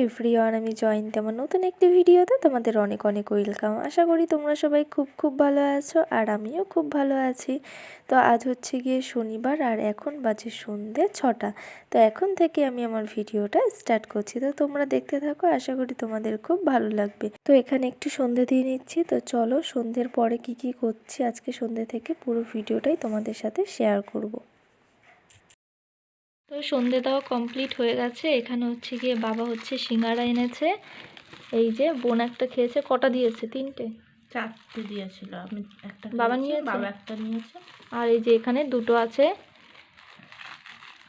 Everyone, আমি জয়ন্তী। আমার নতুন একটি ভিডিওতে তোমাদের অনেক অনেক ওয়েলকাম। আশা করি তোমরা সবাই খুব ভালো আছো, আর আমিও খুব ভালো আছি। তো আজ হচ্ছে গিয়ে শনিবার, আর এখন বাজে সন্ধ্যে 6টা। তো এখন থেকে আমি আমার ভিডিওটা স্টার্ট করছি, তো তোমরা দেখতে থাকো। আশা করি তোমাদের খুব ভালো লাগবে। তো এখানে একটু সন্ধ্যে দিয়ে নিচ্ছি। তো চলো, সন্ধ্যের পরে কি করছি আজকে সন্ধ্যে থেকে পুরো ভিডিওটাই তোমাদের সাথে শেয়ার করব। তো সন্ধে দেওয়া কমপ্লিট হয়ে গেছে। এখানে হচ্ছে গিয়ে বাবা হচ্ছে সিঙ্গারা এনেছে। এই যে বোন একটা খেয়েছে। কটা দিয়েছে? 3টে? 4টে দিয়েছিল, আমি একটা বাবা নিয়েছি, নিয়েছে? বাবা একটা নিয়েছে। আর এই যে এখানে 2টো আছে।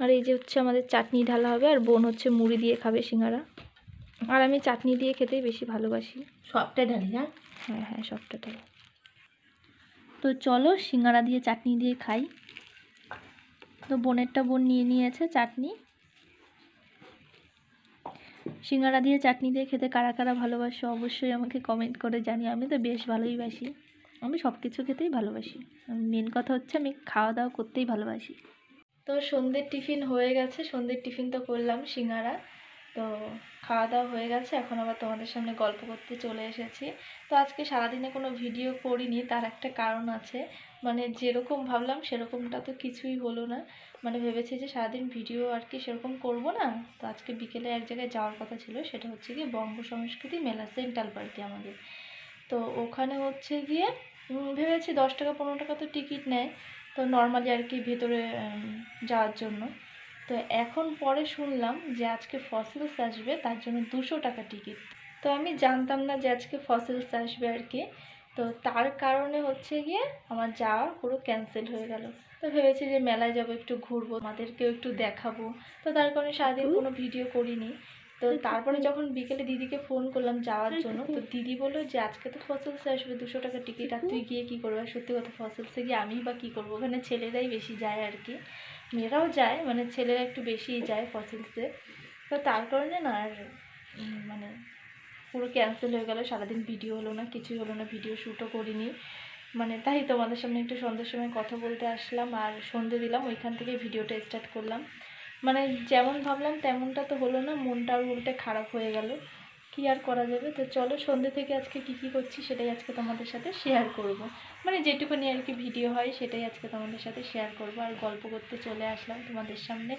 আর এই যে হচ্ছে আমাদের চাটনি ঢালা হবে, আর বোন হচ্ছে মুড়ি দিয়ে খাবে সিঙ্গারা। আর আমি চাটনি দিয়ে খেতেই বেশি ভালোবাসি। সবটাই ঢালি। হ্যাঁ হ্যাঁ, সবটা ঢালি। তো চলো সিঙ্গারা দিয়ে চাটনি দিয়ে খাই। তো বোনেরটা বোন নিয়ে নিয়েছে চাটনি। সিঙ্গারা দিয়ে চাটনি দিয়ে খেতে কারা কারা ভালোবাসো অবশ্যই আমাকে কমেন্ট করে জানি। আমি তো বেশ ভালোই বাসি, আমি সব কিছু খেতেই ভালোবাসি। মেন কথা হচ্ছে আমি খাওয়া দাওয়া করতেই ভালোবাসি। তো সন্ধ্যের টিফিন হয়ে গেছে। সন্ধ্যের টিফিন তো করলাম সিঙ্গারা। তো খাওয়া দাওয়া হয়ে গেছে, এখন আবার তোমাদের সামনে গল্প করতে চলে এসেছি। তো আজকে সারাদিনে কোনো ভিডিও করিনি, তার একটা কারণ আছে। মানে যেরকম ভাবলাম সেরকমটা তো কিছুই হলো না। মানে ভেবেছি যে সারাদিন ভিডিও আর কি সেরকম করব না। তো আজকে বিকেলে এক জায়গায় যাওয়ার কথা ছিল, সেটা হচ্ছে গিয়ে বঙ্গ সংস্কৃতি মেলা, সেন্ট্রাল পার্কে আমাদের। তো ওখানে হচ্ছে গিয়ে ভেবেছি 10 টাকা 15 টাকা তো টিকিট নেয়, তো নর্মালি আর কি ভেতরে যাওয়ার জন্য। তো এখন পরে শুনলাম যে আজকে ফসিলস আসবে, তার জন্য 200 টাকা টিকিট। তো আমি জানতাম না যে আজকে ফসিলস আসবে আর কি। তো তার কারণে হচ্ছে গিয়ে আমার যাওয়া পুরো ক্যান্সেল হয়ে গেল। তো ভেবেছি যে মেলায় যাবো, একটু ঘুরবো, আমাদেরকেও একটু দেখাবো। তো তার কারণে সারাদিন কোনো ভিডিও করিনি। তো তারপরে যখন বিকেলে দিদিকে ফোন করলাম যাওয়ার জন্য, তো দিদি বললো যে আজকে তো ফসিলসে আসবে, 200 টাকা টিকিট, আর তুই গিয়ে কী করবো? আর সত্যি কথা, ফসিলসে গিয়ে আমি বা কী করবো? ওখানে ছেলেরাই বেশি যায় আর কি, মেয়েরাও যায়, মানে ছেলেরা একটু বেশিই যায় ফসিলসে। তো তার কারণে না আর মানে পুরো ক্যান্সেল হয়ে গেল। সারাদিন ভিডিও হলো না, কিছুই হলো না, ভিডিও শ্যুটও করিনি। মানে তাই তোমাদের সামনে একটু সন্ধ্যের সময় কথা বলতে আসলাম, আর সন্ধ্যে দিলাম, ওইখান থেকে ভিডিওটা স্টার্ট করলাম। মানে যেমন ভাবলাম তেমনটা তো হলো না, মনটা আর উল্টে খারাপ হয়ে গেল। কি আর করা যাবে। তো চলো সন্ধ্যে থেকে আজকে কী করছি সেটাই আজকে তোমাদের সাথে শেয়ার করব। মানে যেটুকুনি আর কি ভিডিও হয় সেটাই আজকে তোমাদের সাথে শেয়ার করব। আর গল্প করতে চলে আসলাম তোমাদের সামনে।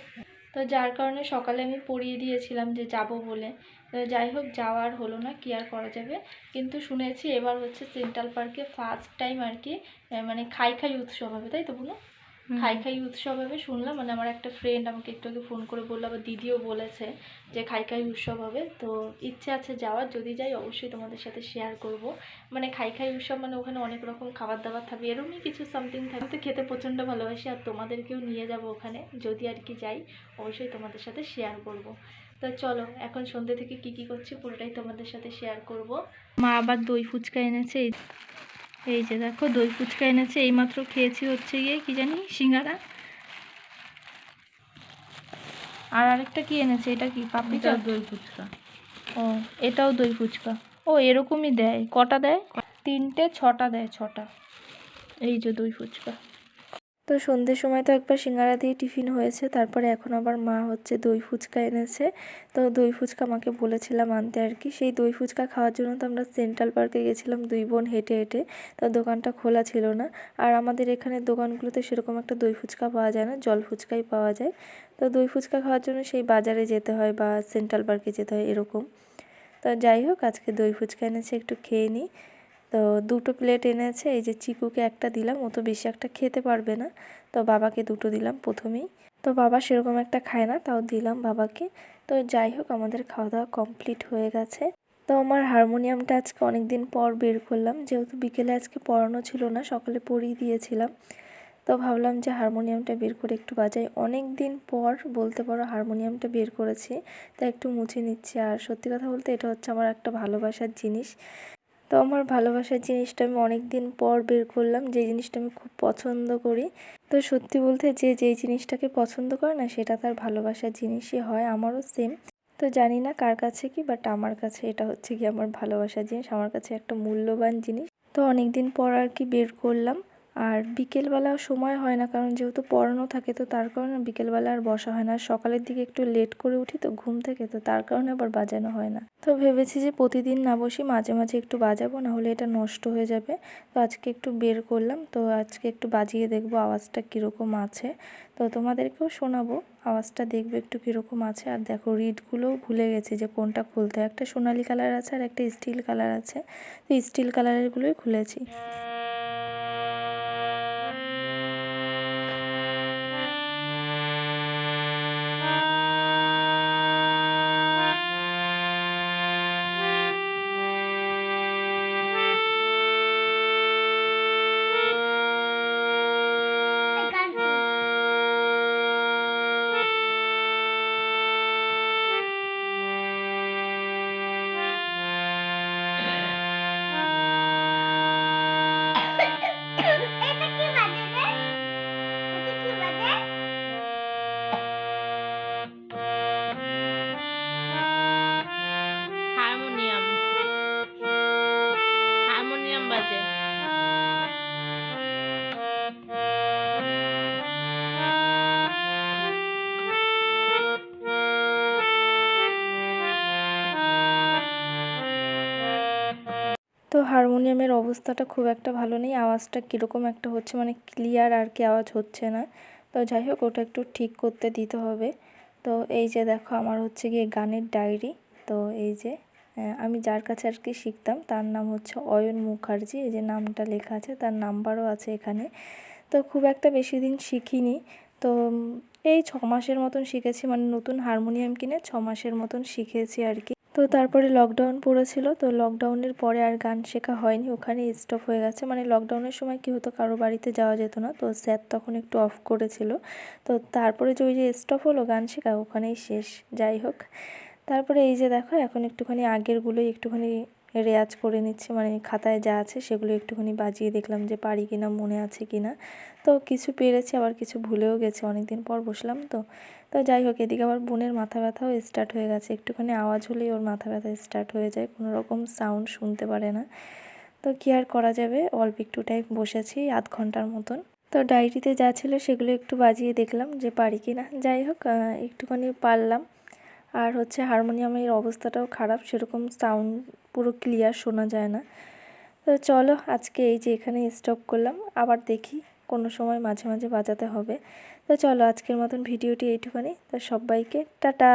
তো যার কারণে সকালে আমি পড়িয়ে দিয়েছিলাম যে যাব বলে। তো যাই হোক, যাওয়ার হলো না, কি আর করা যাবে। কিন্তু শুনেছি এবার হচ্ছে সেন্ট্রাল পার্কে ফার্স্ট টাইম আর কি মানে খাই খাই উৎসব হবে, তাই তো বলো? খাই খাই উৎসব হবে শুনলাম। মানে আমার একটা ফ্রেন্ড আমাকে একটু আগে ফোন করে বললো, আবার দিদিও বলেছে যে খাই খাই উৎসব হবে। তো ইচ্ছে আছে যাওয়ার, যদি যাই অবশ্যই তোমাদের সাথে শেয়ার করব। মানে খাই খাই উৎসব মানে ওখানে অনেক রকম খাবার দাবার থাকবে, এরকমই কিছু সামথিং থাকবে। তো খেতে প্রচণ্ড ভালোবাসি, আর তোমাদেরকেও নিয়ে যাব ওখানে যদি আর কি যাই, অবশ্যই তোমাদের সাথে শেয়ার করব। তো চলো এখন সন্ধ্যে থেকে কি করছি পুরোটাই তোমাদের সাথে শেয়ার করব। মা আবার দই ফুচকা এনেছে। এই যে দেখো দই ফুচকা এনেছে, এইমাত্র খেয়েছি হচ্ছে গিয়ে কি জানি সিঙ্গারা। আর আরেকটা কি এনেছে? এটা কি পাপড়ি চাট? দই ফুচকা। ও, এটাও দই ফুচকা। ও এরকমই দেয়। কটা দেয়? 3টে 6টা দেয়, 6টা। এই যে দই ফুচকা। তো সন্ধ্যের সময় তো একবার সিঙ্গারা দিয়ে টিফিন হয়েছে, তারপরে এখন আবার মা হচ্ছে দই ফুচকা এনেছে। তো দই ফুচকা মাকে বলেছিলাম আনতে আর কি। সেই দই ফুচকা খাওয়ার জন্য তো আমরা সেন্ট্রাল পার্কে গেছিলাম 2 বোন হেঁটে হেঁটে। তো দোকানটা খোলা ছিল না, আর আমাদের এখানে দোকানগুলোতে সেরকম একটা দই ফুচকা পাওয়া যায় না, জল ফুচকাই পাওয়া যায়। তো দই ফুচকা খাওয়ার জন্য সেই বাজারে যেতে হয় বা সেন্ট্রাল পার্কে যেতে হয় এরকম। তো যাই হোক, আজকে দই ফুচকা এনেছে, একটু খেয়ে নিই। তো 2টো প্লেট এনেছে। এই যে চিকুকে একটা দিলাম, ও তো বেশি একটা খেতে পারবে না, তো বাবাকে 2টো দিলাম প্রথমেই। তো বাবা সেরকম একটা খায় না, তাও দিলাম বাবাকে। তো যাই হোক, আমাদের খাওয়া দাওয়া কমপ্লিট হয়ে গেছে। তো আমার হারমোনিয়ামটা আজকে অনেক দিন পর বের করলাম, যেহেতু বিকেলে আজকে পড়ানো ছিল না, সকালে পড়িয়ে দিয়েছিলাম। তো ভাবলাম যে হারমোনিয়ামটা বের করে একটু বাজাই। অনেক দিন পর বলতে পারো হারমোনিয়ামটা বের করেছি, তাই একটু মুছে নিচ্ছি। আর সত্যি কথা বলতে এটা হচ্ছে আমার একটা ভালোবাসার জিনিস। তো আমার ভালোবাসার জিনিসটা আমি অনেক দিন পর বের করলাম, যে জিনিসটা আমি খুব পছন্দ করি। তো সত্যি বলতে যে যেই জিনিসটাকে পছন্দ করে না, সেটা তার ভালোবাসার জিনিসই হয়। আমারও সেম। তো জানি না কার কাছে কি, বাট আমার কাছে এটা হচ্ছে কি আমার ভালোবাসার জিনিস, আমার কাছে একটা মূল্যবান জিনিস। তো অনেক দিন পর আর কি বের করলাম। আর বিকেলবেলা সময় হয় না, কারণ যেহেতু পড়ানো থাকে তো তার কারণে বিকেলবেলা আর বসা হয় না। আর সকালের দিকে একটু লেট করে উঠি তো ঘুম থেকে, তো তার কারণে আবার বাজানো হয় না। তো ভেবেছি যে প্রতিদিন না বসি, মাঝে মাঝে একটু বাজাবো, না হলে এটা নষ্ট হয়ে যাবে। তো আজকে একটু বের করলাম, তো আজকে একটু বাজিয়ে দেখবো আওয়াজটা কীরকম আছে। তো তোমাদেরকেও শোনাবো, আওয়াজটা দেখবে একটু কীরকম আছে। আর দেখো রিডগুলোও ভুলে গেছি যে কোনটা খুলতে হয়। একটা সোনালি কালার আছে আর একটা স্টিল কালার আছে, তো স্টিল কালারেরগুলোই খুলেছি। হারমোনিয়াম, হারমোনিয়াম বাজে। তো হারমোনিয়ামের অবস্থাটা খুব একটা ভালো নেই, আওয়াজটা কীরকম একটা হচ্ছে, মানে ক্লিয়ার আর কি আওয়াজ হচ্ছে না। তো যাই হোক, ওটা একটু ঠিক করতে দিতে হবে। তো এই যে দেখো আমার হচ্ছে গিয়ে গানের ডায়েরি। তো এই যে আমি যার কাছে আর কি শিখতাম তার নাম হচ্ছে অয়ন মুখার্জি, এই যে নামটা লেখা আছে, তার নাম্বারও আছে এখানে। তো খুব একটা বেশি দিন শিখিনি, তো এই 6 মাসের মতন শিখেছি, মানে নতুন হারমোনিয়াম কিনে 6 মাসের মতন শিখেছি আর কি। তো তারপরে লকডাউন পড়েছিল, তো লকডাউনের পরে আর গান শেখা হয়নি, ওখানে স্টপ হয়ে গেছে। মানে লকডাউনের সময় কী হতো, কারো বাড়িতে যাওয়া যেত না, তো স্যার তখন একটু অফ করেছিল। তো তারপরে যে ওই যে স্টপ হলো গান শেখা, ওখানেই শেষ। যাই হোক, তারপরে এই যে দেখো এখন একটুখানি আগেরগুলোই একটুখানি রেয়াজ করে নিচ্ছি, মানে খাতায় যা আছে সেগুলো একটুখানি বাজিয়ে দেখলাম যে পারি কিনা, মনে আছে কিনা। তো কিছু পেরেছি, আবার কিছু ভুলেও গেছি, অনেকদিন পর বসলাম তো। তো যাই হোক, এদিকে আবার বোনের মাথা ব্যথাও স্টার্ট হয়ে গেছে, একটুখানি আওয়াজ হলেই ওর মাথা ব্যথা স্টার্ট হয়ে যায়, কোনো রকম সাউন্ড শুনতে পারে না। তো কী আর করা যাবে, অল্প একটু টাইম বসেছি, আধ ঘন্টার মতন। তো ডায়েরিতে যা ছিল সেগুলো একটু বাজিয়ে দেখলাম যে পারি কি না। যাই হোক, একটুখানি পারলাম। আর হচ্ছে হারমোনিয়ামের অবস্থাটাও খারাপ, সেরকম সাউন্ড পুরো ক্লিয়ার শোনা যায় না। তো চলো আজকে এই যে এখানে স্টপ করলাম, আবার দেখি কোনো সময় মাঝে মাঝে বাজাতে হবে। তো চলো আজকের মতন ভিডিওটি এইটুখানি। তো সবাইকে টাটা।